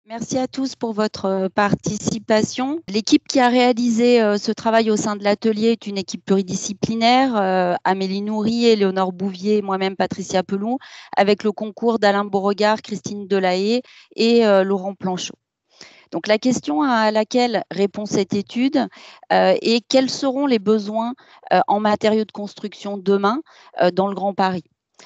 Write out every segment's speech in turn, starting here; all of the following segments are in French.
Merci à tous pour votre participation. L'équipe qui a réalisé ce travail au sein de l'atelier est une équipe pluridisciplinaire, Amélie Nourry, Éléonore Bouvier, moi-même Patricia Pelou, avec le concours d'Alain Beauregard, Christine Delahaye et Laurent Planchot. Donc la question à laquelle répond cette étude est quels seront les besoins en matériaux de construction demain dans le Grand Paris.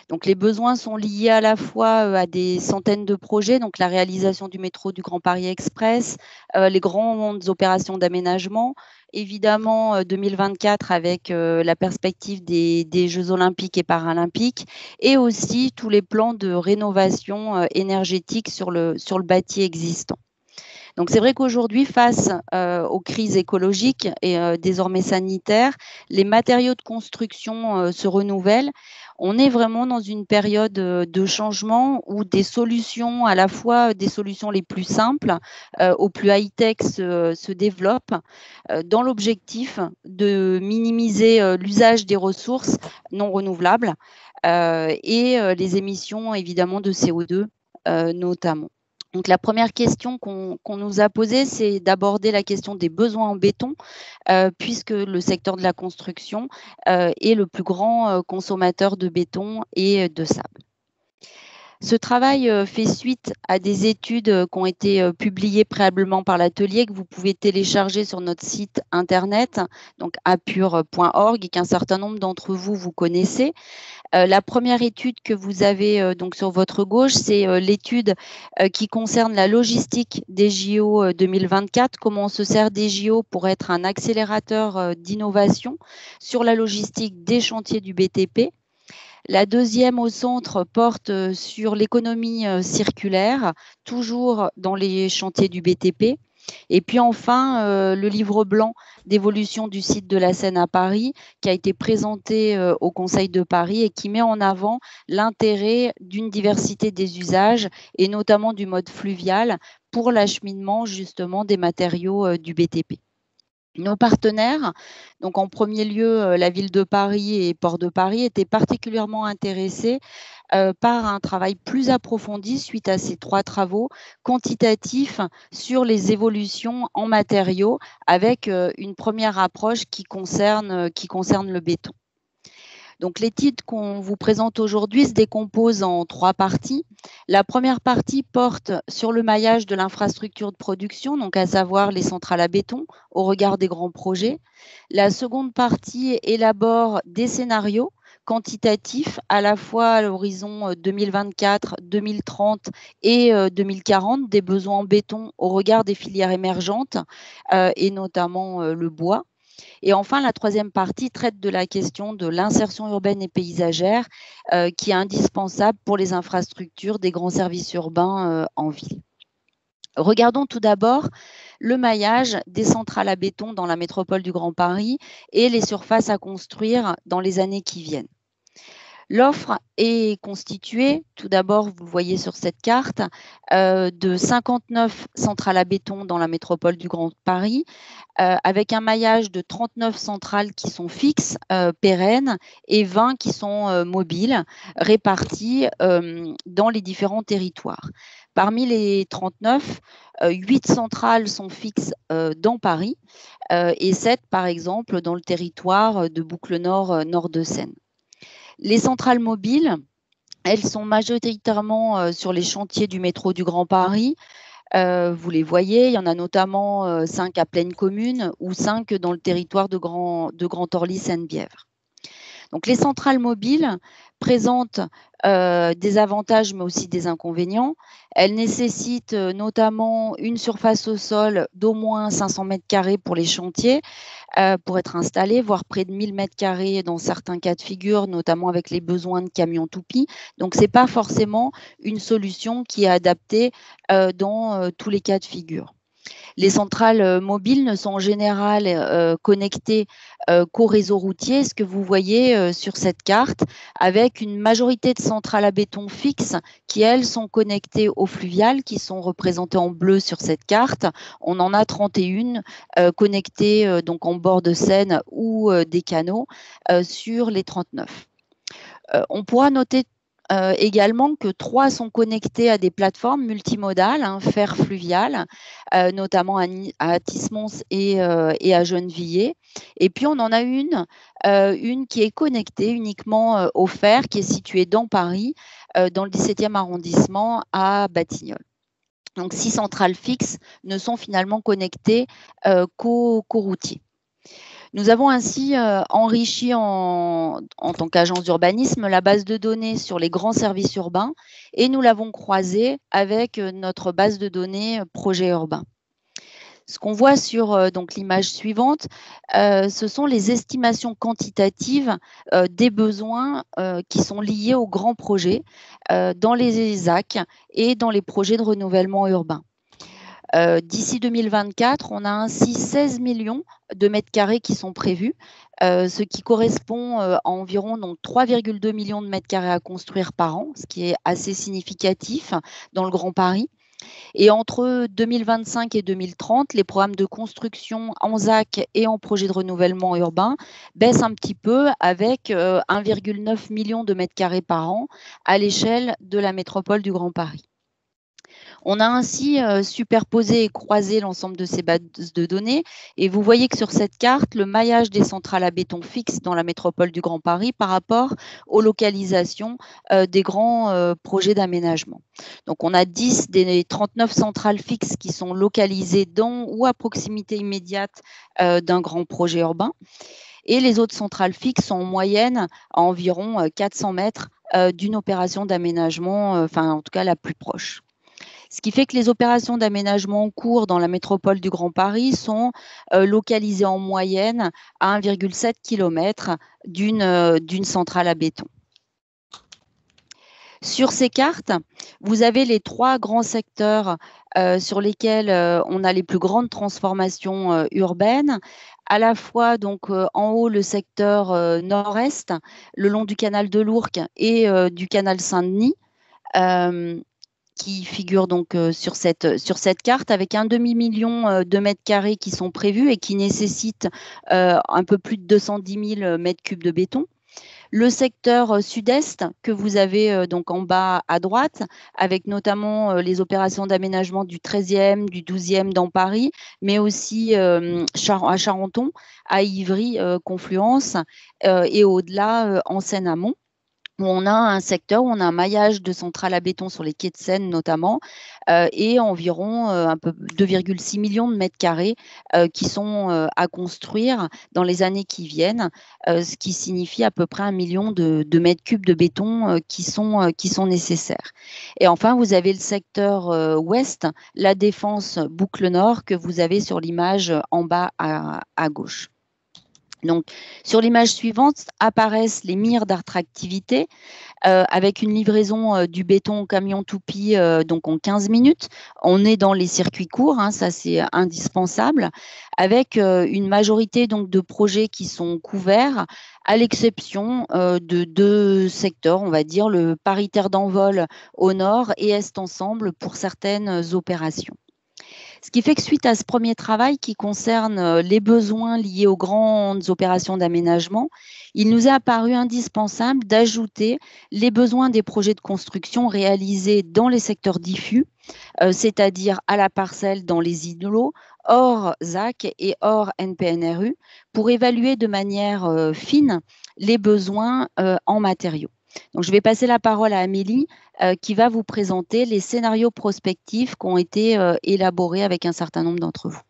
Donc les besoins sont liés à la fois à des centaines de projets, donc la réalisation du métro du Grand Paris Express, les grandes opérations d'aménagement, évidemment 2024 avec la perspective des Jeux olympiques et paralympiques, et aussi tous les plans de rénovation énergétique sur le bâti existant. Donc c'est vrai qu'aujourd'hui, face aux crises écologiques et désormais sanitaires, les matériaux de construction se renouvellent. On est vraiment dans une période de changement où des solutions, à la fois des solutions les plus simples aux plus high-tech se développent dans l'objectif de minimiser l'usage des ressources non renouvelables et les émissions évidemment de CO2 notamment. Donc la première question qu'on nous a posée, c'est d'aborder la question des besoins en béton, puisque le secteur de la construction est le plus grand consommateur de béton et de sable. Ce travail fait suite à des études qui ont été publiées préalablement par l'atelier, que vous pouvez télécharger sur notre site internet, donc apur.org, et qu'un certain nombre d'entre vous connaissez. La première étude que vous avez donc sur votre gauche, c'est l'étude qui concerne la logistique des JO 2024, comment on se sert des JO pour être un accélérateur d'innovation sur la logistique des chantiers du BTP. La deuxième au centre porte sur l'économie circulaire, toujours dans les chantiers du BTP. Et puis enfin, le livre blanc d'évolution du site de la Seine à Paris, qui a été présenté au Conseil de Paris et qui met en avant l'intérêt d'une diversité des usages et notamment du mode fluvial pour l'acheminement justement des matériaux du BTP. Nos partenaires, donc en premier lieu la ville de Paris et Port de Paris, étaient particulièrement intéressés par un travail plus approfondi suite à ces 3 travaux quantitatifs sur les évolutions en matériaux avec une première approche qui concerne le béton. Donc l'étude qu'on vous présente aujourd'hui se décompose en 3 parties. La première partie porte sur le maillage de l'infrastructure de production, donc à savoir les centrales à béton au regard des grands projets. La seconde partie élabore des scénarios quantitatifs à la fois à l'horizon 2024, 2030 et 2040 des besoins en béton au regard des filières émergentes et notamment le bois. Et enfin, la troisième partie traite de la question de l'insertion urbaine et paysagère qui est indispensable pour les infrastructures des grands services urbains en ville. Regardons tout d'abord le maillage des centrales à béton dans la métropole du Grand Paris et les surfaces à construire dans les années qui viennent. L'offre est constituée, tout d'abord, vous le voyez sur cette carte, de 59 centrales à béton dans la métropole du Grand Paris, avec un maillage de 39 centrales qui sont fixes, pérennes, et 20 qui sont mobiles, réparties dans les différents territoires. Parmi les 39, 8 centrales sont fixes dans Paris et 7, par exemple, dans le territoire de Boucle-Nord, Nord de Seine. Les centrales mobiles, elles sont majoritairement sur les chantiers du métro du Grand Paris. Vous les voyez, il y en a notamment 5 à Plaine Commune ou 5 dans le territoire de Grand Orly Seine-Bièvre. Donc les centrales mobiles présentent des avantages mais aussi des inconvénients. Elles nécessitent notamment une surface au sol d'au moins 500 mètres carrés pour les chantiers pour être installées, voire près de 1000 mètres carrés dans certains cas de figure, notamment avec les besoins de camions toupies. Donc ce n'est pas forcément une solution qui est adaptée dans tous les cas de figure. Les centrales mobiles ne sont en général connectées qu'au réseau routier, ce que vous voyez sur cette carte, avec une majorité de centrales à béton fixes qui, elles, sont connectées aux fluviales, qui sont représentées en bleu sur cette carte. On en a 31 connectées donc en bord de Seine ou des canaux sur les 39. On pourra noter également que 3 sont connectés à des plateformes multimodales, fer fluvial, notamment à Tismons et à Gennevilliers. Et puis, on en a une qui est connectée uniquement au fer, qui est située dans Paris, dans le 17e arrondissement, à Batignolles. Donc, 6 centrales fixes ne sont finalement connectées qu'aux routiers. Nous avons ainsi enrichi en tant qu'agence d'urbanisme la base de données sur les grands services urbains et nous l'avons croisée avec notre base de données projet urbain. Ce qu'on voit sur donc l'image suivante, ce sont les estimations quantitatives des besoins qui sont liés aux grands projets dans les ZAC et dans les projets de renouvellement urbain. D'ici 2024, on a ainsi 16 millions de mètres carrés qui sont prévus, ce qui correspond à environ 3,2 millions de mètres carrés à construire par an, ce qui est assez significatif dans le Grand Paris. Et entre 2025 et 2030, les programmes de construction en ZAC et en projet de renouvellement urbain baissent un petit peu avec 1,9 million de mètres carrés par an à l'échelle de la métropole du Grand Paris. On a ainsi superposé et croisé l'ensemble de ces bases de données et vous voyez que sur cette carte, le maillage des centrales à béton fixe dans la métropole du Grand Paris par rapport aux localisations des grands projets d'aménagement. Donc on a 10 des 39 centrales fixes qui sont localisées dans ou à proximité immédiate d'un grand projet urbain. Et les autres centrales fixes sont en moyenne à environ 400 mètres d'une opération d'aménagement, enfin en tout cas la plus proche. Ce qui fait que les opérations d'aménagement en cours dans la métropole du Grand Paris sont localisées en moyenne à 1,7 km d'une centrale à béton. Sur ces cartes, vous avez les 3 grands secteurs sur lesquels on a les plus grandes transformations urbaines. À la fois donc en haut le secteur nord-est, le long du canal de l'Ourcq et du canal Saint-Denis. Qui figure donc sur cette carte avec un demi-million de mètres carrés qui sont prévus et qui nécessitent un peu plus de 210 000 mètres cubes de béton. Le secteur sud-est que vous avez donc en bas à droite, avec notamment les opérations d'aménagement du 13e, du 12e dans Paris, mais aussi à Charenton, à Ivry, Confluence et au-delà en Seine-Amont, où on a un secteur où on a un maillage de centrales à béton sur les quais de Seine notamment et environ un peu 2,6 millions de mètres carrés qui sont à construire dans les années qui viennent, ce qui signifie à peu près 1 million de mètres cubes de béton qui sont nécessaires. Et enfin, vous avez le secteur ouest, la Défense Boucle Nord que vous avez sur l'image en bas à gauche. Donc, sur l'image suivante apparaissent les mires d'attractivité avec une livraison du béton au camion toupie donc en 15 minutes. On est dans les circuits courts, ça c'est indispensable, avec une majorité donc de projets qui sont couverts, à l'exception de 2 secteurs, on va dire le Paris-Terre d'Envol au nord et Est Ensemble pour certaines opérations. Ce qui fait que suite à ce premier travail qui concerne les besoins liés aux grandes opérations d'aménagement, il nous est apparu indispensable d'ajouter les besoins des projets de construction réalisés dans les secteurs diffus, c'est-à-dire à la parcelle dans les îlots, hors ZAC et hors NPNRU, pour évaluer de manière fine les besoins en matériaux. Donc, je vais passer la parole à Amélie qui va vous présenter les scénarios prospectifs qui ont été élaborés avec un certain nombre d'entre vous.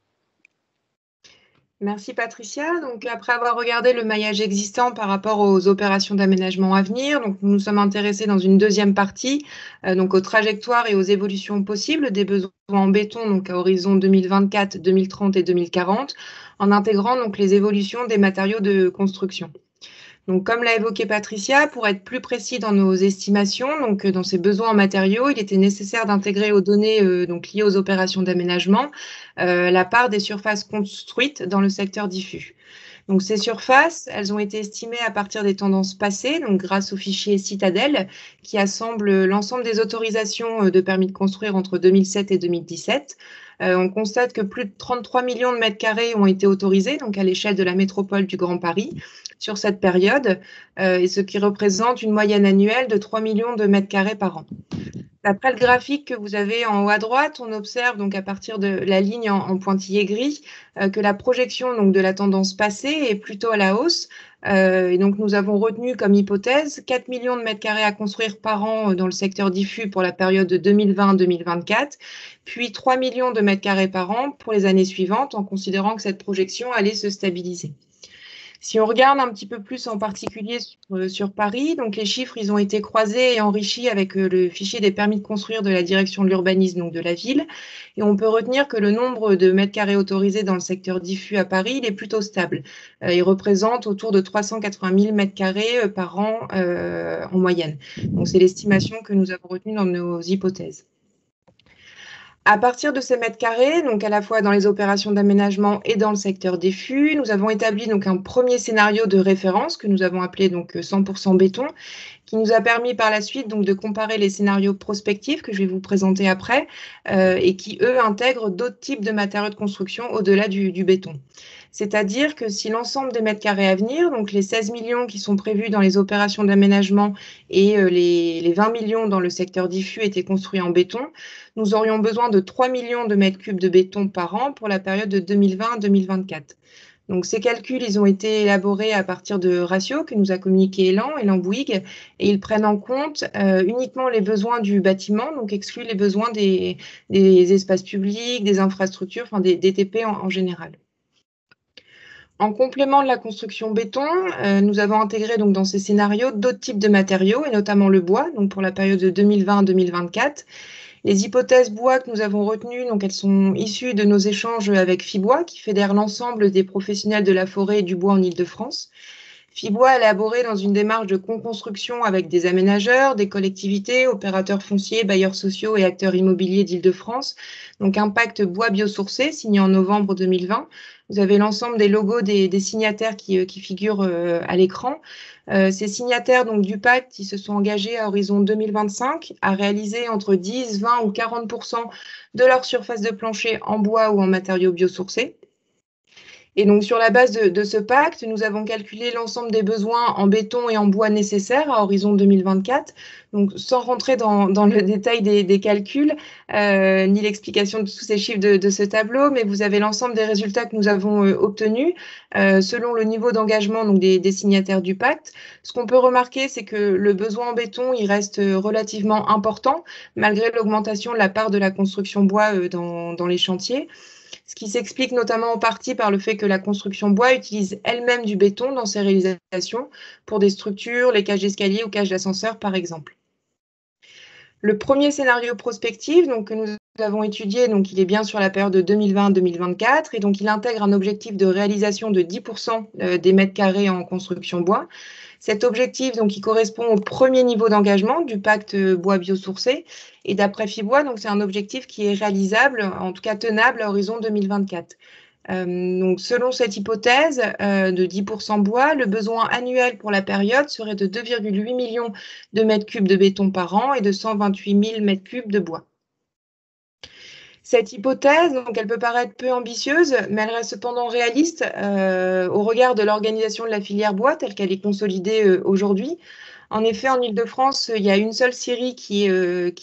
Merci Patricia. Donc, après avoir regardé le maillage existant par rapport aux opérations d'aménagement à venir, donc nous nous sommes intéressés dans une deuxième partie donc aux trajectoires et aux évolutions possibles des besoins en béton donc à horizon 2024, 2030 et 2040, en intégrant donc les évolutions des matériaux de construction. Donc, comme l'a évoqué Patricia, pour être plus précis dans nos estimations, donc dans ces besoins en matériaux, il était nécessaire d'intégrer aux données donc liées aux opérations d'aménagement la part des surfaces construites dans le secteur diffus. Donc, ces surfaces, elles ont été estimées à partir des tendances passées, donc grâce au fichier Citadel, qui assemble l'ensemble des autorisations de permis de construire entre 2007 et 2017. On constate que plus de 33 millions de mètres carrés ont été autorisés, donc à l'échelle de la métropole du Grand Paris, sur cette période, et ce qui représente une moyenne annuelle de 3 millions de mètres carrés par an. D'après le graphique que vous avez en haut à droite, on observe donc à partir de la ligne en pointillé gris que la projection donc, de la tendance passée est plutôt à la hausse. Et donc nous avons retenu comme hypothèse 4 millions de mètres carrés à construire par an dans le secteur diffus pour la période de 2020-2024, puis 3 millions de mètres carrés par an pour les années suivantes, en considérant que cette projection allait se stabiliser. Si on regarde un petit peu plus en particulier sur Paris, donc les chiffres, ils ont été croisés et enrichis avec le fichier des permis de construire de la direction de l'urbanisme, donc de la ville. Et on peut retenir que le nombre de mètres carrés autorisés dans le secteur diffus à Paris, il est plutôt stable. Il représente autour de 380 000 mètres carrés par an en moyenne. Donc c'est l'estimation que nous avons retenue dans nos hypothèses. À partir de ces mètres carrés, donc à la fois dans les opérations d'aménagement et dans le secteur diffus, nous avons établi donc un premier scénario de référence que nous avons appelé donc 100% béton, qui nous a permis par la suite donc de comparer les scénarios prospectifs que je vais vous présenter après et qui eux intègrent d'autres types de matériaux de construction au-delà du béton. C'est-à-dire que si l'ensemble des mètres carrés à venir, donc les 16 millions qui sont prévus dans les opérations d'aménagement et les 20 millions dans le secteur diffus étaient construits en béton, nous aurions besoin de 3 millions de mètres cubes de béton par an pour la période de 2020 à 2024. Donc, ces calculs, ils ont été élaborés à partir de ratios que nous a communiqué Elan Bouygues, et ils prennent en compte uniquement les besoins du bâtiment, donc excluent les besoins des espaces publics, des infrastructures, enfin des TP en général. En complément de la construction béton, nous avons intégré donc dans ces scénarios d'autres types de matériaux, et notamment le bois, donc pour la période de 2020 à 2024. Les hypothèses bois que nous avons retenues, donc elles sont issues de nos échanges avec Fibois, qui fédère l'ensemble des professionnels de la forêt et du bois en Île-de-France. Fibois a élaboré dans une démarche de co-construction avec des aménageurs, des collectivités, opérateurs fonciers, bailleurs sociaux et acteurs immobiliers d'Île-de-France. Donc un pacte bois biosourcé signé en novembre 2020. Vous avez l'ensemble des logos des signataires qui figurent à l'écran. Ces signataires donc, du pacte, ils se sont engagés à horizon 2025 à réaliser entre 10, 20 ou 40% de leur surface de plancher en bois ou en matériaux biosourcés. Et donc, sur la base de ce pacte, nous avons calculé l'ensemble des besoins en béton et en bois nécessaires à horizon 2024. Donc, sans rentrer dans le détail des calculs, ni l'explication de tous ces chiffres de ce tableau, mais vous avez l'ensemble des résultats que nous avons obtenus selon le niveau d'engagement des signataires du pacte. Ce qu'on peut remarquer, c'est que le besoin en béton, il reste relativement important, malgré l'augmentation de la part de la construction bois dans les chantiers. Ce qui s'explique notamment en partie par le fait que la construction bois utilise elle-même du béton dans ses réalisations pour des structures, les cages d'escalier ou cages d'ascenseur par exemple. Le premier scénario prospectif donc, que nous avons étudié, donc, il est bien sur la période de 2020-2024 et donc il intègre un objectif de réalisation de 10% des mètres carrés en construction bois. Cet objectif, donc, il correspond au premier niveau d'engagement du pacte bois biosourcé. Et d'après Fibois, donc, c'est un objectif qui est réalisable, en tout cas tenable à horizon 2024. Donc, selon cette hypothèse de 10% bois, le besoin annuel pour la période serait de 2,8 millions de mètres cubes de béton par an et de 128 000 mètres cubes de bois. Cette hypothèse, donc, elle peut paraître peu ambitieuse, mais elle reste cependant réaliste au regard de l'organisation de la filière bois telle qu'elle est consolidée aujourd'hui. En effet, en Île-de-France, il y a une seule scierie qui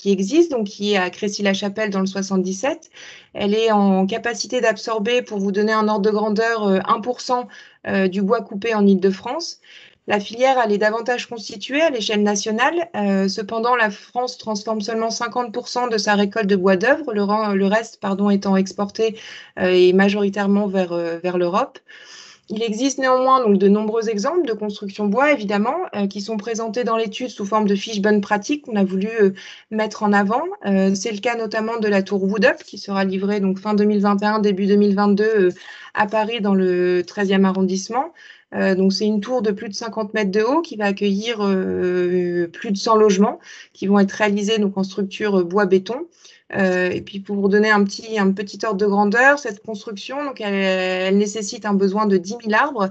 existe, donc qui est à Crécy-la-Chapelle dans le 77. Elle est en capacité d'absorber, pour vous donner un ordre de grandeur, 1% du bois coupé en Île-de-France. La filière, elle est davantage constituée à l'échelle nationale. Cependant, la France transforme seulement 50% de sa récolte de bois d'œuvre, le reste étant exporté et majoritairement vers l'Europe. Il existe néanmoins donc, de nombreux exemples de construction bois, évidemment, qui sont présentés dans l'étude sous forme de fiches bonnes pratiques qu'on a voulu mettre en avant. C'est le cas notamment de la tour Wood Up, qui sera livrée donc, fin 2021, début 2022 à Paris, dans le 13e arrondissement. Donc, c'est une tour de plus de 50 mètres de haut qui va accueillir plus de 100 logements qui vont être réalisés donc, en structure bois-béton. Et puis pour vous donner un petit ordre de grandeur, cette construction, donc elle nécessite un besoin de 10 000 arbres,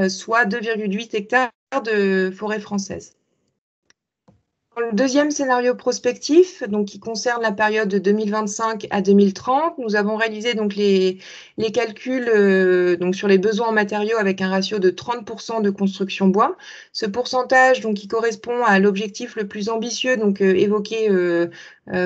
soit 2,8 hectares de forêt française. Dans le deuxième scénario prospectif, donc qui concerne la période de 2025 à 2030, nous avons réalisé donc les calculs donc sur les besoins en matériaux avec un ratio de 30% de construction bois. Ce pourcentage donc qui correspond à l'objectif le plus ambitieux donc évoqué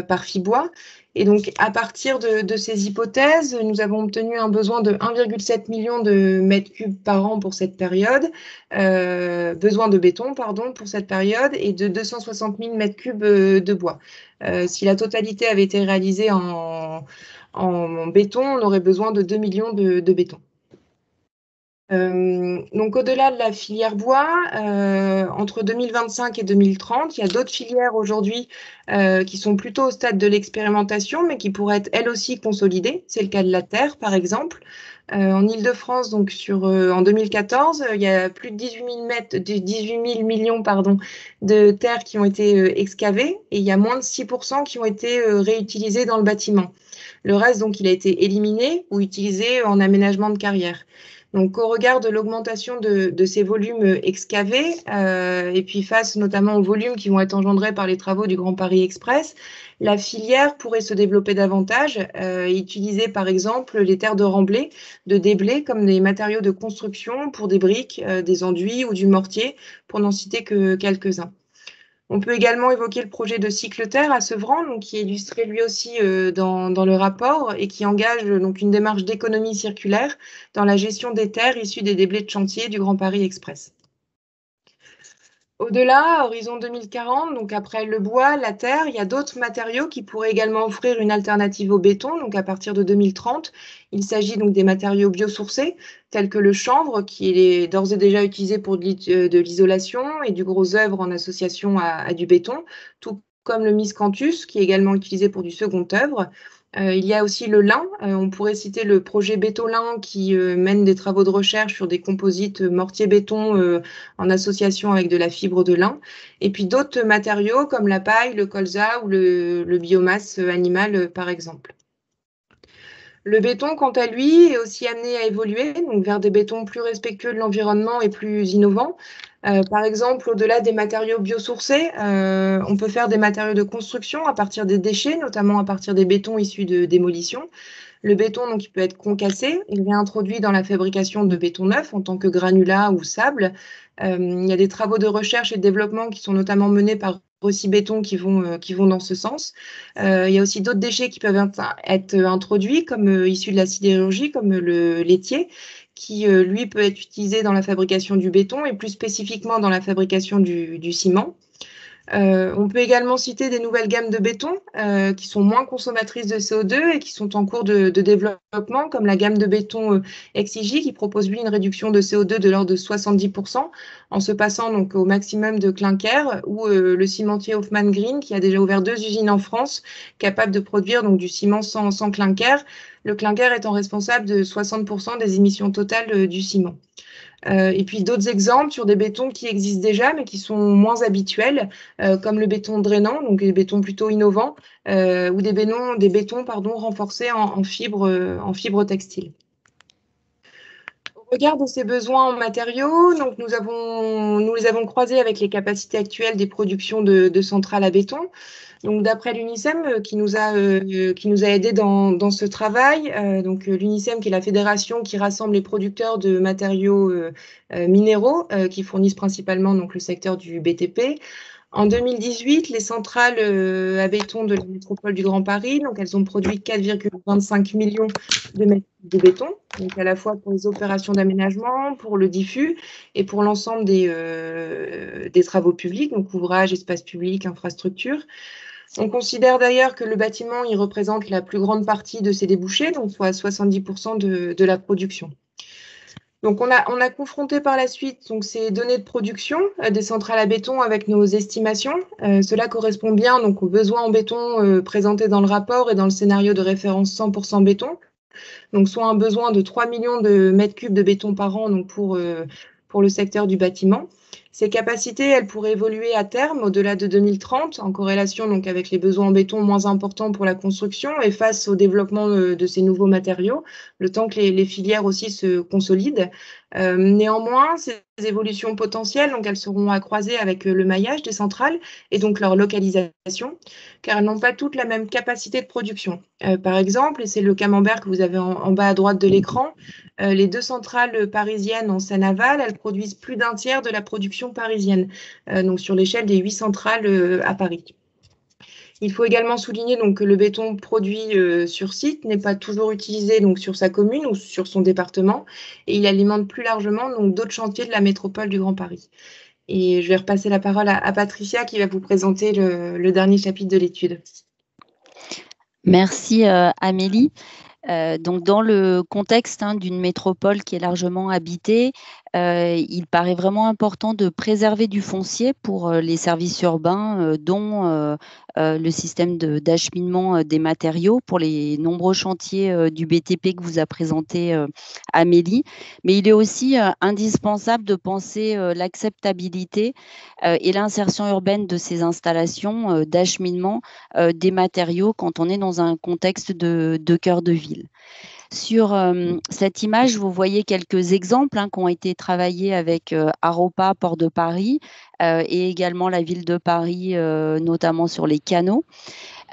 par Fibois. Et donc, à partir de ces hypothèses, nous avons obtenu un besoin de 1,7 million de mètres cubes par an pour cette période, besoin de béton, pardon, pour cette période, et de 260 000 mètres cubes de bois. Si la totalité avait été réalisée en béton, on aurait besoin de 2 millions de béton. Donc, au-delà de la filière bois, entre 2025 et 2030, il y a d'autres filières aujourd'hui qui sont plutôt au stade de l'expérimentation, mais qui pourraient être elles aussi consolidées. C'est le cas de la terre, par exemple. En Île-de-France, donc en 2014, il y a plus de 18 000 millions de terres qui ont été excavées, et il y a moins de 6% qui ont été réutilisées dans le bâtiment. Le reste, donc, il a été éliminé ou utilisé en aménagement de carrière. Donc, au regard de l'augmentation de ces volumes excavés, et puis face notamment aux volumes qui vont être engendrés par les travaux du Grand Paris Express, la filière pourrait se développer davantage, utiliser par exemple les terres de remblai, de déblai comme des matériaux de construction pour des briques, des enduits ou du mortier, pour n'en citer que quelques-uns. On peut également évoquer le projet de Cycleterre à Sevran, donc, qui est illustré lui aussi dans le rapport et qui engage donc une démarche d'économie circulaire dans la gestion des terres issues des déblais de chantier du Grand Paris Express. Au-delà, horizon 2040, donc après le bois, la terre, il y a d'autres matériaux qui pourraient également offrir une alternative au béton. Donc à partir de 2030, il s'agit donc des matériaux biosourcés tels que le chanvre qui est d'ores et déjà utilisé pour de l'isolation et du gros œuvre en association à du béton, tout comme le miscanthus qui est également utilisé pour du second œuvre. Il y a aussi le lin. On pourrait citer le projet Bétolin qui mène des travaux de recherche sur des composites mortier-béton en association avec de la fibre de lin. Et puis d'autres matériaux comme la paille, le colza ou le biomasse animal, par exemple. Le béton, quant à lui, est aussi amené à évoluer donc vers des bétons plus respectueux de l'environnement et plus innovants. Par exemple, au-delà des matériaux biosourcés, on peut faire des matériaux de construction à partir des déchets, notamment à partir des bétons issus de démolition. Le béton, donc, il peut être concassé et réintroduit dans la fabrication de béton neuf en tant que granulat ou sable. Il y a des travaux de recherche et de développement qui sont notamment menés par Recibéton qui vont dans ce sens. Il y a aussi d'autres déchets qui peuvent être introduits, comme issus de la sidérurgie, comme le laitier, qui, lui, peut être utilisé dans la fabrication du béton et plus spécifiquement dans la fabrication du ciment. On peut également citer des nouvelles gammes de béton qui sont moins consommatrices de CO2 et qui sont en cours de développement, comme la gamme de béton Exigi qui propose lui une réduction de CO2 de l'ordre de 70% en se passant donc au maximum de clinker, ou le cimentier Hoffman Green qui a déjà ouvert 2 usines en France capables de produire donc du ciment sans clinker, le clinker étant responsable de 60% des émissions totales du ciment. Et puis d'autres exemples sur des bétons qui existent déjà mais qui sont moins habituels, comme le béton drainant, donc des bétons plutôt innovants, ou des bétons renforcés en fibre textile. Au regard de ces besoins en matériaux, donc nous les avons croisés avec les capacités actuelles des productions de centrales à béton. Donc, d'après l'UNICEM qui nous a aidés dans ce travail, donc l'UNICEM qui est la fédération qui rassemble les producteurs de matériaux minéraux qui fournissent principalement donc le secteur du BTP. En 2018, les centrales à béton de la métropole du Grand Paris, donc elles ont produit 4,25 millions de mètres de béton, donc à la fois pour les opérations d'aménagement, pour le diffus et pour l'ensemble des travaux publics, donc ouvrages, espaces publics, infrastructures. On considère d'ailleurs que le bâtiment il représente la plus grande partie de ces débouchés, donc soit 70% de la production. Donc on a confronté par la suite donc, ces données de production des centrales à béton avec nos estimations. Cela correspond bien donc, aux besoins en béton présentés dans le rapport et dans le scénario de référence 100% béton. Donc soit un besoin de 3 millions de mètres cubes de béton par an donc, pour le secteur du bâtiment. Ces capacités, elles pourraient évoluer à terme, au-delà de 2030, en corrélation donc avec les besoins en béton moins importants pour la construction et face au développement de ces nouveaux matériaux, le temps que les filières aussi se consolident. Néanmoins, ces évolutions potentielles, donc elles seront à croiser avec le maillage des centrales et donc leur localisation, car elles n'ont pas toutes la même capacité de production. Par exemple, et c'est le camembert que vous avez en bas à droite de l'écran, les 2 centrales parisiennes en Seine-Aval, elles produisent plus d'un tiers de la production parisienne, donc sur l'échelle des 8 centrales à Paris. Il faut également souligner donc que le béton produit sur site n'est pas toujours utilisé donc sur sa commune ou sur son département, et il alimente plus largement donc d'autres chantiers de la métropole du Grand Paris. Et je vais repasser la parole à Patricia qui va vous présenter le dernier chapitre de l'étude. Merci Amélie. Donc dans le contexte d'une métropole qui est largement habitée, il paraît vraiment important de préserver du foncier pour les services urbains, dont le système d'acheminement des matériaux pour les nombreux chantiers du BTP que vous a présenté Amélie. Mais il est aussi indispensable de penser l'acceptabilité et l'insertion urbaine de ces installations d'acheminement des matériaux quand on est dans un contexte de cœur de ville. Sur cette image, vous voyez quelques exemples qui ont été travaillés avec Aropa, Port de Paris, et également la ville de Paris, notamment sur les canaux,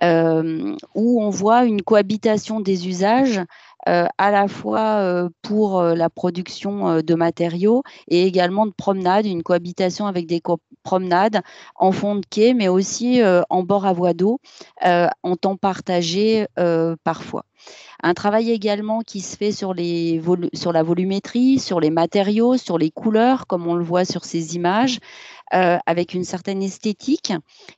où on voit une cohabitation des usages à la fois pour la production de matériaux et également de promenades, une cohabitation avec des promenades en fond de quai, mais aussi en bord à voie d'eau, en temps partagé parfois. Un travail également qui se fait sur la volumétrie, sur les matériaux, sur les couleurs, comme on le voit sur ces images, avec une certaine esthétique,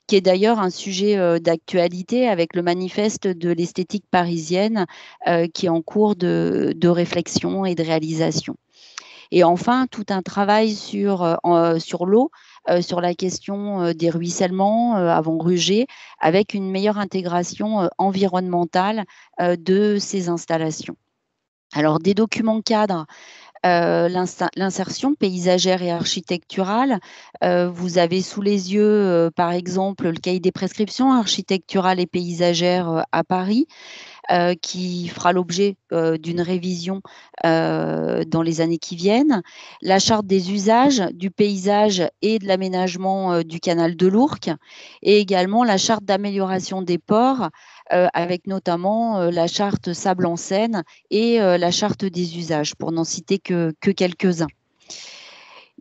qui est d'ailleurs un sujet d'actualité avec le manifeste de l'esthétique parisienne qui est en cours de réflexion et de réalisation. Et enfin, tout un travail sur l'eau, sur la question des ruissellements avant rugets, avec une meilleure intégration environnementale de ces installations. Alors, des documents cadres, l'insertion paysagère et architecturale. Vous avez sous les yeux, par exemple, le cahier des prescriptions architecturales et paysagères à Paris, qui fera l'objet d'une révision dans les années qui viennent. La charte des usages, du paysage et de l'aménagement du canal de l'Ourcq, et également la charte d'amélioration des ports, avec notamment la charte sable en Seine et la charte des usages, pour n'en citer que quelques-uns.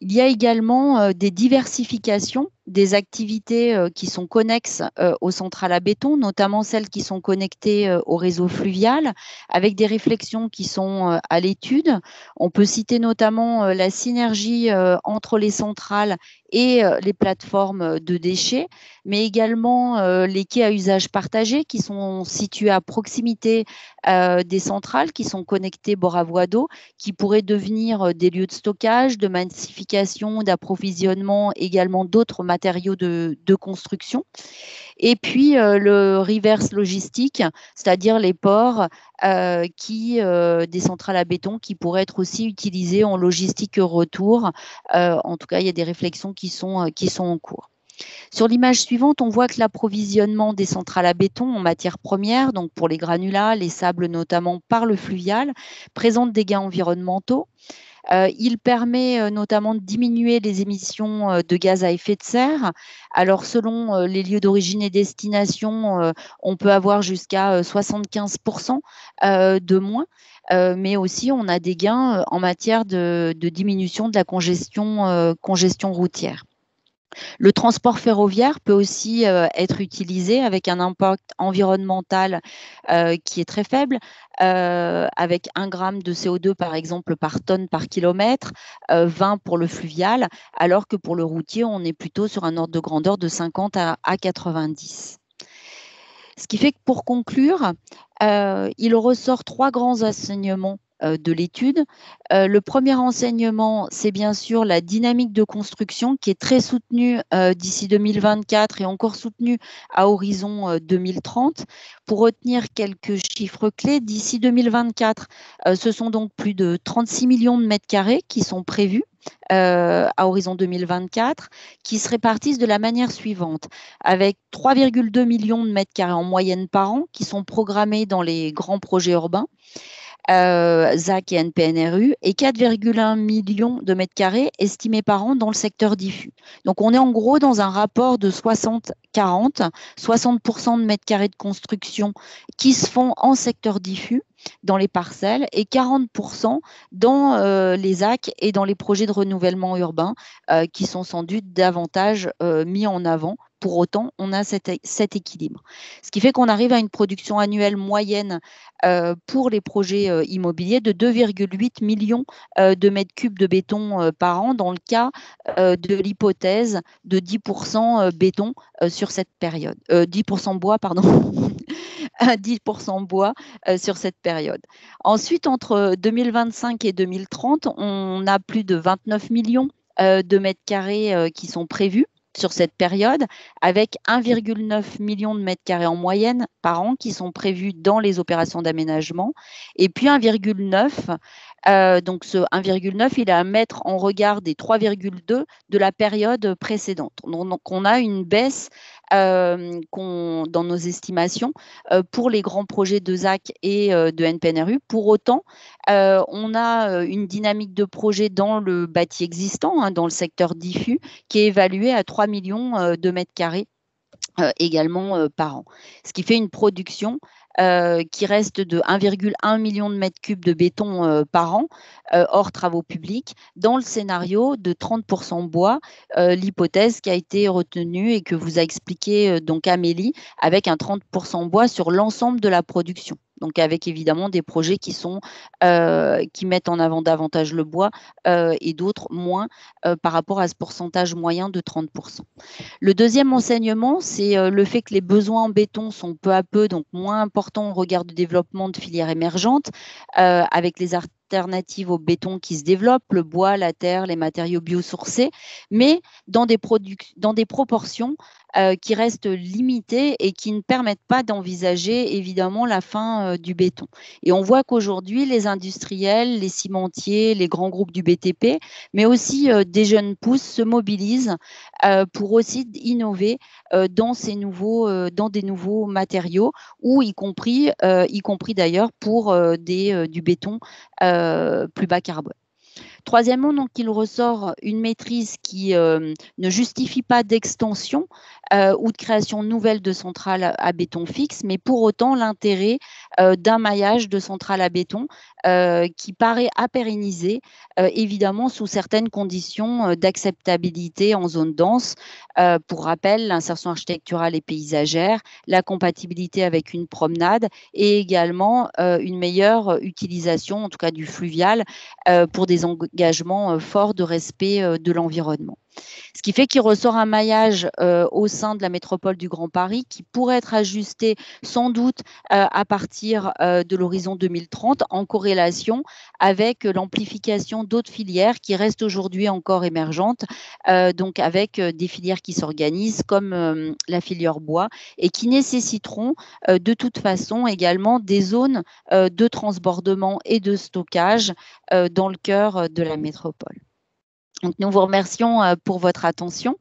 Il y a également des diversifications des activités qui sont connexes aux centrales à béton, notamment celles qui sont connectées au réseau fluvial, avec des réflexions qui sont à l'étude. On peut citer notamment la synergie entre les centrales et les plateformes de déchets, mais également les quais à usage partagé qui sont situés à proximité des centrales, qui sont connectés bord à voie d'eau, qui pourraient devenir des lieux de stockage, de massification, d'approvisionnement, également d'autres matériaux de construction. Et puis le reverse logistique, c'est-à-dire les ports des centrales à béton qui pourraient être aussi utilisés en logistique retour. En tout cas, il y a des réflexions qui sont en cours. Sur l'image suivante, on voit que l'approvisionnement des centrales à béton en matières premières, donc pour les granulats, les sables notamment par le fluvial, présente des gains environnementaux. Il permet notamment de diminuer les émissions de gaz à effet de serre. Alors, selon les lieux d'origine et destination, on peut avoir jusqu'à 75% de moins. Mais aussi, on a des gains en matière de diminution de la congestion routière. Le transport ferroviaire peut aussi être utilisé avec un impact environnemental qui est très faible, avec 1 gramme de CO2 par exemple par tonne par kilomètre, 20 pour le fluvial, alors que pour le routier, on est plutôt sur un ordre de grandeur de 50 à 90. Ce qui fait que pour conclure, il ressort 3 grands enseignements de l'étude. Le premier enseignement, c'est bien sûr la dynamique de construction qui est très soutenue d'ici 2024 et encore soutenue à horizon 2030. Pour retenir quelques chiffres clés, d'ici 2024, ce sont donc plus de 36 millions de mètres carrés qui sont prévus à horizon 2024, qui se répartissent de la manière suivante, avec 3,2 millions de mètres carrés en moyenne par an qui sont programmés dans les grands projets urbains, ZAC et NPNRU, et 4,1 millions de mètres carrés estimés par an dans le secteur diffus. Donc on est en gros dans un rapport de 60-40, 60% de mètres carrés de construction qui se font en secteur diffus dans les parcelles et 40% dans les ZAC et dans les projets de renouvellement urbain qui sont sans doute davantage mis en avant. Pour autant, on a cet équilibre. Ce qui fait qu'on arrive à une production annuelle moyenne pour les projets immobiliers de 2,8 millions de mètres cubes de béton par an dans le cas de l'hypothèse de 10% béton sur cette période. 10% bois, pardon. 10% bois sur cette période. Ensuite, entre 2025 et 2030, on a plus de 29 millions de mètres carrés qui sont prévus sur cette période, avec 1,9 million de mètres carrés en moyenne par an qui sont prévus dans les opérations d'aménagement, et puis 1,9. Donc ce 1,9, il est à mettre en regard des 3,2 de la période précédente. Donc on a une baisse dans nos estimations pour les grands projets de ZAC et de NPNRU. Pour autant, on a une dynamique de projet dans le bâti existant, dans le secteur diffus, qui est évaluée à 3 millions de mètres carrés également par an. Ce qui fait une production qui reste de 1,1 million de mètres cubes de béton par an, hors travaux publics, dans le scénario de 30% bois, l'hypothèse qui a été retenue et que vous a expliqué donc Amélie, avec un 30% bois sur l'ensemble de la production. Donc avec évidemment des projets qui mettent en avant davantage le bois et d'autres moins par rapport à ce pourcentage moyen de 30%. Le deuxième enseignement, c'est le fait que les besoins en béton sont peu à peu donc moins importants au regard du développement de filières émergentes, avec les alternatives au béton qui se développent, le bois, la terre, les matériaux biosourcés, mais dans des proportions qui restent limitées et qui ne permettent pas d'envisager évidemment la fin du béton. Et on voit qu'aujourd'hui, les industriels, les cimentiers, les grands groupes du BTP, mais aussi des jeunes pousses se mobilisent pour aussi innover dans des nouveaux matériaux, ou y compris d'ailleurs pour du béton plus bas carbone. Troisièmement, donc, il ressort une maîtrise qui ne justifie pas d'extension ou de création nouvelle de centrales à béton fixe, mais pour autant l'intérêt d'un maillage de centrales à béton qui paraît à pérenniser, évidemment sous certaines conditions d'acceptabilité en zone dense. Pour rappel, l'insertion architecturale et paysagère, la compatibilité avec une promenade et également une meilleure utilisation, en tout cas du fluvial, pour des engagements forts de respect de l'environnement. Ce qui fait qu'il ressort un maillage au sein de la métropole du Grand Paris qui pourrait être ajusté sans doute à partir de l'horizon 2030 en corrélation avec l'amplification d'autres filières qui restent aujourd'hui encore émergentes, donc avec des filières qui s'organisent comme la filière bois et qui nécessiteront de toute façon également des zones de transbordement et de stockage dans le cœur de la métropole. Donc, nous vous remercions pour votre attention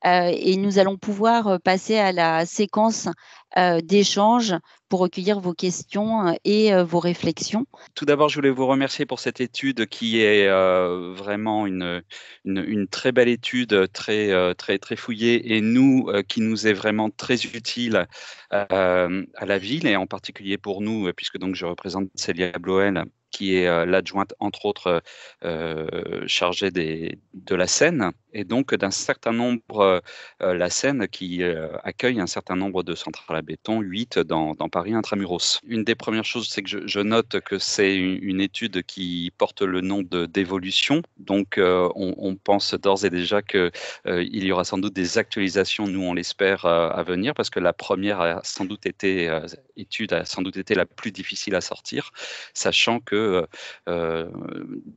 et nous allons pouvoir passer à la séquence d'échange pour recueillir vos questions et vos réflexions. Tout d'abord, je voulais vous remercier pour cette étude qui est vraiment une très belle étude, très fouillée, et qui nous est vraiment très utile à la ville, et en particulier pour nous, puisque donc je représente Célia Bloel, qui est l'adjointe, entre autres, chargée de la Seine, et donc d'un certain nombre, la Seine qui accueille un certain nombre de centrales à béton, 8 dans Paris intramuros. Une des premières choses, c'est que je note que c'est une étude qui porte le nom d'évolution, donc on pense d'ores et déjà qu'il y aura sans doute des actualisations, nous on l'espère, à venir, parce que la première étude a sans doute été la plus difficile à sortir, sachant que que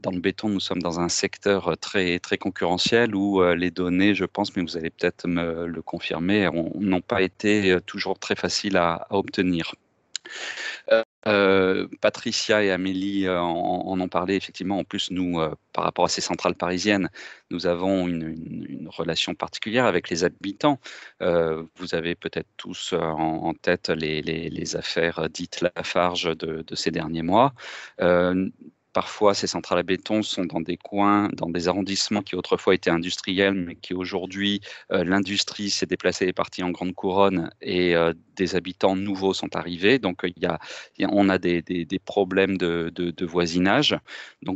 dans le béton, nous sommes dans un secteur très, très concurrentiel où les données, je pense, mais vous allez peut-être me le confirmer, n'ont pas été toujours très faciles à obtenir. Patricia et Amélie en ont parlé effectivement. En plus, nous, par rapport à ces centrales parisiennes, nous avons une relation particulière avec les habitants. Vous avez peut-être tous en tête les affaires dites Lafarge de ces derniers mois. Parfois, ces centrales à béton sont dans des coins, dans des arrondissements qui autrefois étaient industriels, mais qui aujourd'hui, l'industrie s'est déplacée et est partie en grande couronne et des habitants nouveaux sont arrivés. Donc, on a des problèmes de voisinage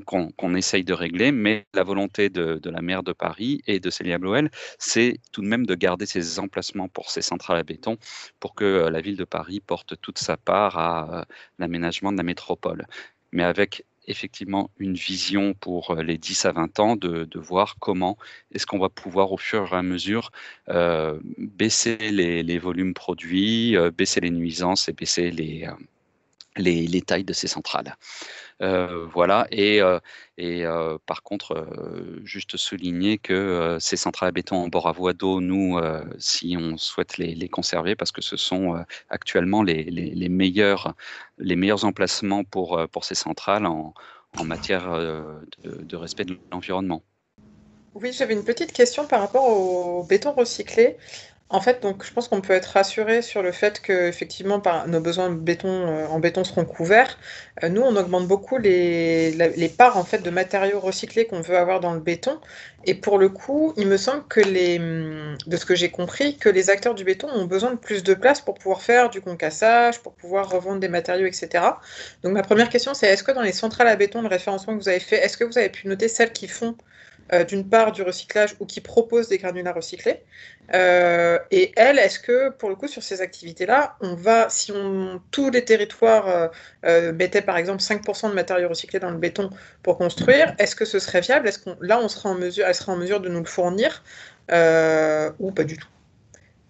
qu'on essaye de régler, mais la volonté de la maire de Paris et de Célia Bloel, c'est tout de même de garder ces emplacements pour ces centrales à béton pour que la ville de Paris porte toute sa part à l'aménagement de la métropole. Mais avec effectivement une vision pour les 10 à 20 ans de voir comment est-ce qu'on va pouvoir au fur et à mesure baisser les volumes produits, baisser les nuisances et baisser les tailles de ces centrales. Voilà, et par contre, juste souligner que ces centrales à béton en bord à voie d'eau, nous, si on souhaite les conserver, parce que ce sont actuellement les meilleurs emplacements pour ces centrales en matière de respect de l'environnement. Oui, j'avais une petite question par rapport au béton recyclé. En fait, donc, je pense qu'on peut être rassuré sur le fait que, effectivement, nos besoins de béton, en béton seront couverts. Nous, on augmente beaucoup les parts en fait, de matériaux recyclés qu'on veut avoir dans le béton. Et pour le coup, il me semble que de ce que j'ai compris, que les acteurs du béton ont besoin de plus de place pour pouvoir faire du concassage, pour pouvoir revendre des matériaux, etc. Donc, ma première question, c'est est-ce que dans les centrales à béton, le référencement que vous avez fait, est-ce que vous avez pu noter celles qui font d'une part du recyclage ou qui proposent des granulats recyclés. Et elles, est-ce que pour le coup sur ces activités-là, si tous les territoires mettaient par exemple 5% de matériaux recyclés dans le béton pour construire, est-ce que ce serait viable? Est-ce elle serait en mesure de nous le fournir ou pas du tout?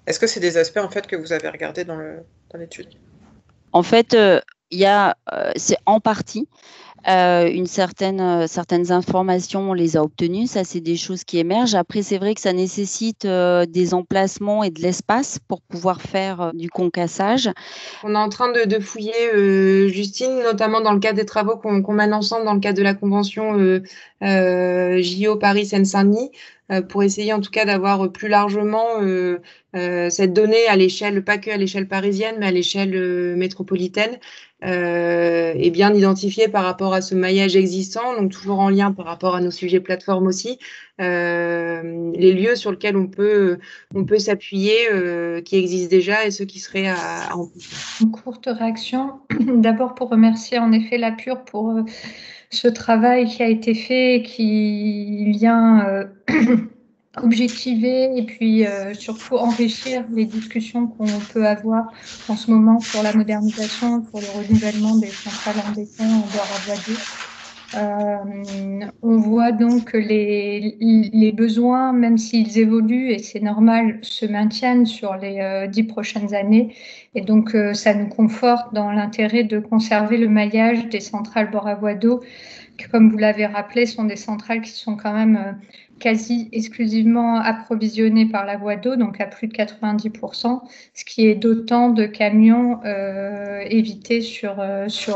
Est-ce que c'est des aspects en fait que vous avez regardés dans l'étude? En fait, c'est en partie. Certaines informations, on les a obtenues. Ça, c'est des choses qui émergent. Après, c'est vrai que ça nécessite des emplacements et de l'espace pour pouvoir faire du concassage. On est en train de fouiller, Justine, notamment dans le cadre des travaux qu'on mène ensemble dans le cadre de la convention JO Paris Seine-Saint-Denis, pour essayer en tout cas d'avoir plus largement cette donnée à l'échelle, pas que à l'échelle parisienne, mais à l'échelle métropolitaine, et bien identifiée par rapport à ce maillage existant, donc toujours en lien par rapport à nos sujets plateformes aussi, les lieux sur lesquels on peut s'appuyer, qui existent déjà et ceux qui seraient à en plus. Une courte réaction. D'abord pour remercier en effet la Pure pour ce travail qui a été fait, qui vient objectiver et puis surtout enrichir les discussions qu'on peut avoir en ce moment sur la modernisation, sur le renouvellement des centrales en béton en bord à voie d'eau. On voit donc que les besoins, même s'ils évoluent, et c'est normal, se maintiennent sur les 10 prochaines années. Et donc, ça nous conforte dans l'intérêt de conserver le maillage des centrales bord à voie d'eau, qui, comme vous l'avez rappelé, sont des centrales qui sont quand même quasi exclusivement approvisionnées par la voie d'eau, donc à plus de 90%, ce qui est d'autant de camions évités sur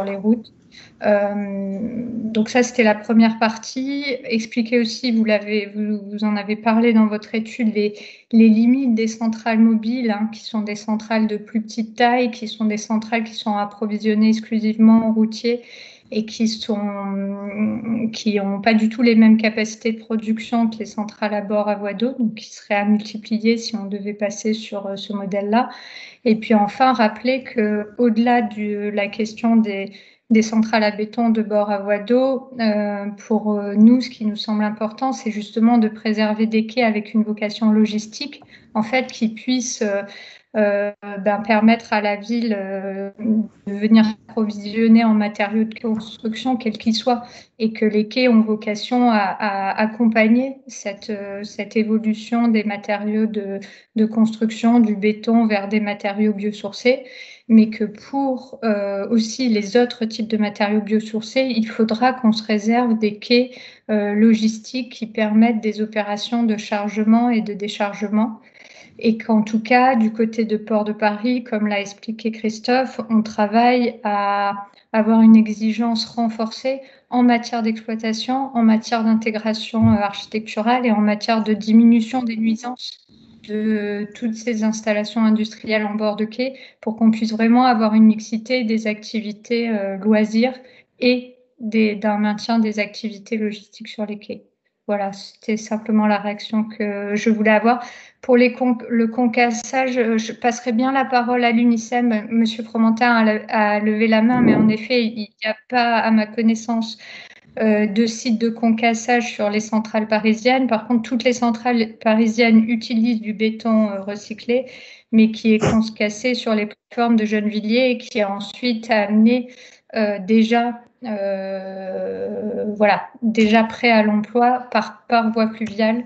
les routes. Donc ça, c'était la première partie. Expliquer aussi, vous en avez parlé dans votre étude, les limites des centrales mobiles, qui sont des centrales de plus petite taille, qui sont des centrales qui sont approvisionnées exclusivement en routier et qui n'ont pas du tout les mêmes capacités de production que les centrales à bord à voie d'eau, donc qui seraient à multiplier si on devait passer sur ce modèle-là. Et puis enfin, rappeler qu'au-delà de la question des centrales à béton de bord à voie d'eau, pour nous, ce qui nous semble important, c'est justement de préserver des quais avec une vocation logistique, en fait, qui puissent permettre à la ville de venir approvisionner en matériaux de construction, quels qu'ils soient, et que les quais ont vocation à accompagner cette évolution des matériaux de construction, du béton vers des matériaux biosourcés. mais que pour aussi les autres types de matériaux biosourcés, il faudra qu'on se réserve des quais logistiques qui permettent des opérations de chargement et de déchargement. Et qu'en tout cas, du côté de Port de Paris, comme l'a expliqué Christophe, on travaille à avoir une exigence renforcée en matière d'exploitation, en matière d'intégration architecturale et en matière de diminution des nuisances de toutes ces installations industrielles en bord de quai pour qu'on puisse vraiment avoir une mixité des activités loisirs et d'un maintien des activités logistiques sur les quais. Voilà, c'était simplement la réaction que je voulais avoir. Pour le concassage, je passerai bien la parole à l'UNICEM. Monsieur Fromentin a levé la main, mais en effet, il n'y a pas, à ma connaissance, de sites de concassage sur les centrales parisiennes. Par contre, toutes les centrales parisiennes utilisent du béton recyclé, mais qui est concassé sur les plateformes de Gennevilliers et qui est ensuite amené déjà prêt à l'emploi par voie fluviale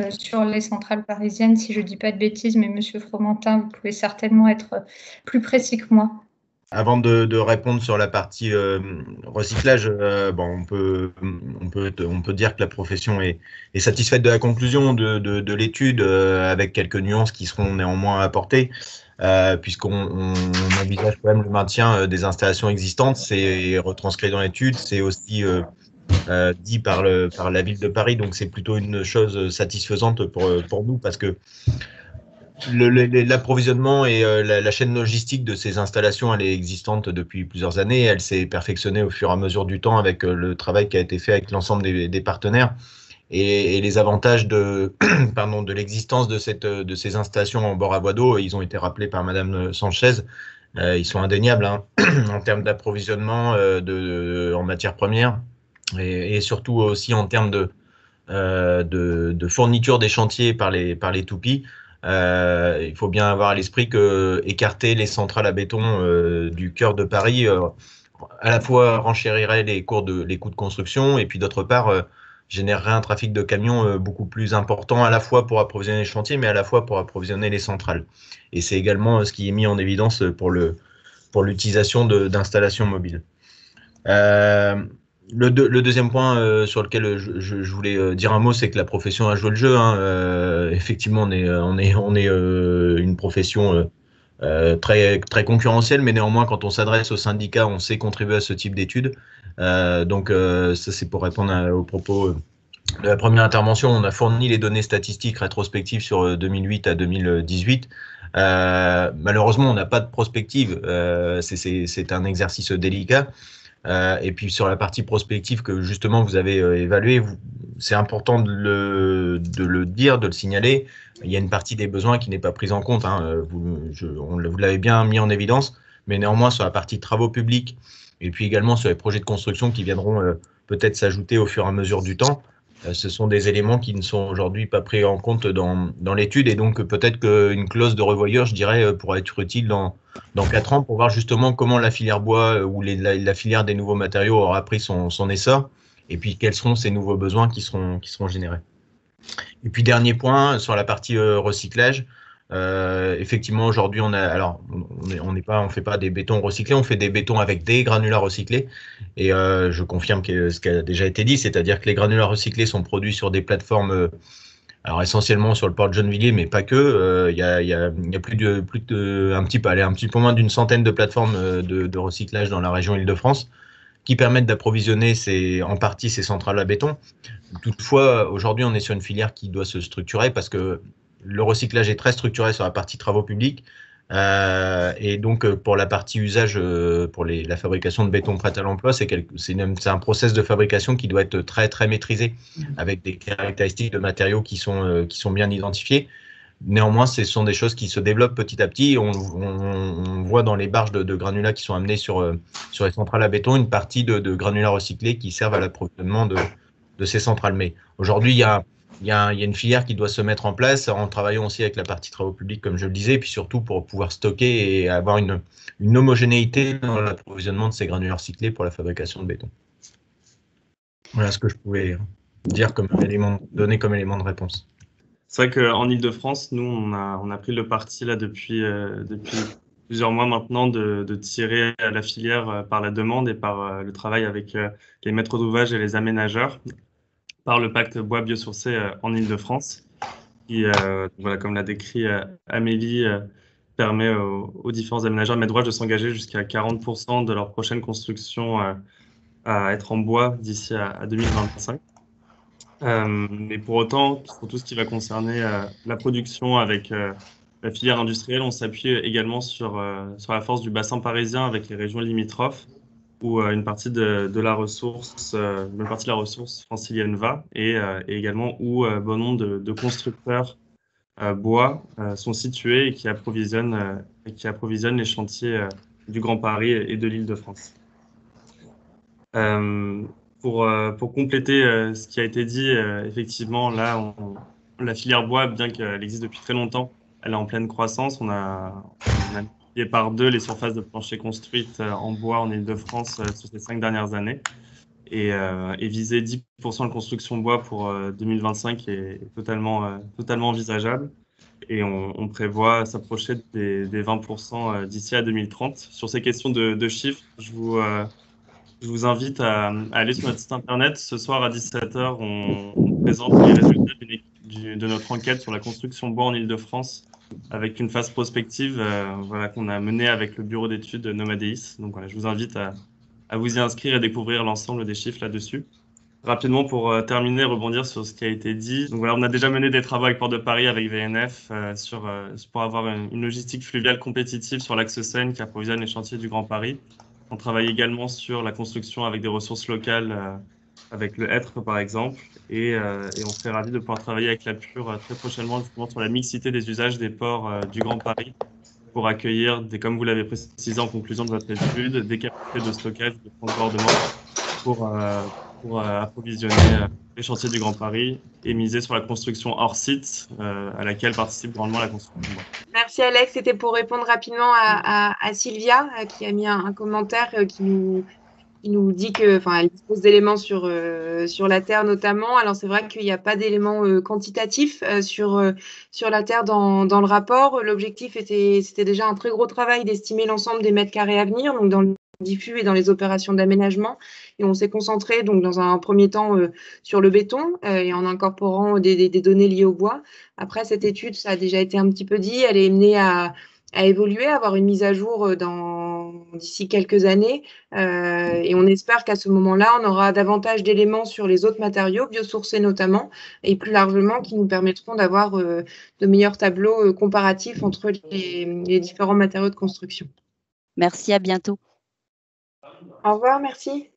sur les centrales parisiennes, si je ne dis pas de bêtises, mais Monsieur Fromentin, vous pouvez certainement être plus précis que moi. Avant de répondre sur la partie recyclage, on peut dire que la profession est satisfaite de la conclusion de l'étude, avec quelques nuances qui seront néanmoins apportées, puisqu'on envisage quand même le maintien des installations existantes. C'est retranscrit dans l'étude, c'est aussi dit par la ville de Paris, donc c'est plutôt une chose satisfaisante pour nous, parce que l'approvisionnement et la chaîne logistique de ces installations, elle est existante depuis plusieurs années. Elle s'est perfectionnée au fur et à mesure du temps avec le travail qui a été fait avec l'ensemble des partenaires. Et les avantages de l'existence de ces installations en bord à voie d'eau, ils ont été rappelés par Madame Sanchez. Ils sont indéniables, hein, en termes d'approvisionnement en matières premières et surtout aussi en termes de fourniture des chantiers par les toupies. Il faut bien avoir à l'esprit que écarter les centrales à béton du cœur de Paris, à la fois renchérirait les coûts de construction, et puis d'autre part générerait un trafic de camions beaucoup plus important, à la fois pour approvisionner les chantiers, mais à la fois pour approvisionner les centrales. Et c'est également ce qui est mis en évidence pour l'utilisation d'installations mobiles. Le deuxième point sur lequel je voulais dire un mot, c'est que la profession a joué le jeu, hein. Effectivement, on est une profession très, très concurrentielle, mais néanmoins, quand on s'adresse aux syndicats, on sait contribuer à ce type d'études. Donc, ça, c'est pour répondre aux propos de la première intervention. On a fourni les données statistiques rétrospectives sur 2008 à 2018. Malheureusement, on n'a pas de prospective. C'est un exercice délicat. Et puis sur la partie prospective que justement vous avez évaluée, c'est important de le dire, de le signaler. Il y a une partie des besoins qui n'est pas prise en compte, hein. Vous l'avez bien mis en évidence, mais néanmoins sur la partie travaux publics et puis également sur les projets de construction qui viendront peut-être s'ajouter au fur et à mesure du temps, ce sont des éléments qui ne sont aujourd'hui pas pris en compte dans l'étude, et donc peut-être qu'une clause de revoyure, je dirais, pourrait être utile dans 4 ans pour voir justement comment la filière bois ou la filière des nouveaux matériaux aura pris son essor, et puis quels seront ces nouveaux besoins qui seront générés. Et puis dernier point sur la partie recyclage. Effectivement, aujourd'hui, on fait pas des bétons recyclés, on fait des bétons avec des granulats recyclés. Et je confirme ce qui a déjà été dit, c'est-à-dire que les granulats recyclés sont produits sur des plateformes, alors essentiellement sur le port de Gennevilliers, mais pas que. Il y a un petit peu moins d'une centaine de plateformes de recyclage dans la région Île-de-France qui permettent d'approvisionner en partie ces centrales à béton. Toutefois, aujourd'hui, on est sur une filière qui doit se structurer parce que le recyclage est très structuré sur la partie travaux publics, et donc pour la partie usage, pour la fabrication de béton prêt à l'emploi, c'est un process de fabrication qui doit être très très maîtrisé, avec des caractéristiques de matériaux qui sont bien identifiées. Néanmoins, ce sont des choses qui se développent petit à petit. On voit dans les barges de granulats qui sont amenés sur les centrales à béton une partie de granulats recyclés qui servent à l'approvisionnement de ces centrales. Mais aujourd'hui, il y a une filière qui doit se mettre en place en travaillant aussi avec la partie travaux publics, comme je le disais, et puis surtout pour pouvoir stocker et avoir une homogénéité dans l'approvisionnement de ces granulats recyclés pour la fabrication de béton. Voilà ce que je pouvais dire donner comme élément de réponse. C'est vrai qu'en Ile-de-France, nous, on a pris le parti là depuis plusieurs mois maintenant de tirer la filière par la demande et par le travail avec les maîtres d'ouvrage et les aménageurs par le pacte bois biosourcé en Île-de-France, qui, voilà, comme l'a décrit Amélie, permet aux différents aménageurs et maîtres d'ouvrage de s'engager jusqu'à 40% de leur prochaine construction à être en bois d'ici à 2025. Mais pour autant, pour tout ce qui va concerner la production avec la filière industrielle, on s'appuie également sur la force du bassin parisien avec les régions limitrophes, où une partie de la ressource, une partie de la ressource francilienne va, et également où bon nombre de constructeurs bois sont situés et qui approvisionnent les chantiers du Grand Paris et de l'Île-de-France. Pour compléter ce qui a été dit, effectivement, là, la filière bois, bien qu'elle existe depuis très longtemps, elle est en pleine croissance. On a multiplié par 2 les surfaces de plancher construites en bois en Île-de-France sur ces 5 dernières années. Et viser 10% de construction bois pour 2025 est totalement envisageable. Et on prévoit s'approcher des 20% d'ici à 2030. Sur ces questions de chiffres, je vous invite à aller sur notre site internet. Ce soir à 17h, on présente les résultats de notre enquête sur la construction bois en Île-de-France avec une phase prospective voilà, qu'on a menée avec le bureau d'études Nomadeis. Donc voilà, je vous invite à vous y inscrire et découvrir l'ensemble des chiffres là-dessus. Rapidement, pour terminer, rebondir sur ce qui a été dit. Donc voilà, on a déjà mené des travaux avec Port de Paris, avec VNF, pour avoir une logistique fluviale compétitive sur l'axe Seine qui approvisionne les chantiers du Grand Paris. On travaille également sur la construction avec des ressources locales, avec le hêtre par exemple, et on serait ravis de pouvoir travailler avec la Pure très prochainement justement sur la mixité des usages des ports du Grand Paris pour accueillir, comme vous l'avez précisé en conclusion de votre étude, des capacités de stockage, de transbordement pour approvisionner les chantiers du Grand Paris et miser sur la construction hors site à laquelle participe grandement la construction. Merci Alex, c'était pour répondre rapidement à Sylvia qui a mis un commentaire qui nous dit que, elle dispose d'éléments sur la Terre notamment. Alors c'est vrai qu'il n'y a pas d'éléments quantitatifs sur la Terre dans le rapport. L'objectif c'était déjà un très gros travail d'estimer l'ensemble des mètres carrés à venir, donc dans le diffus et dans les opérations d'aménagement. Et on s'est concentré donc dans un premier temps sur le béton et en incorporant des données liées au bois. Après cette étude, ça a déjà été un petit peu dit, elle est menée à évoluer, à avoir une mise à jour d'ici quelques années. Et on espère qu'à ce moment-là, on aura davantage d'éléments sur les autres matériaux, biosourcés notamment, et plus largement, qui nous permettront d'avoir de meilleurs tableaux comparatifs entre les différents matériaux de construction. Merci, à bientôt. Au revoir, merci.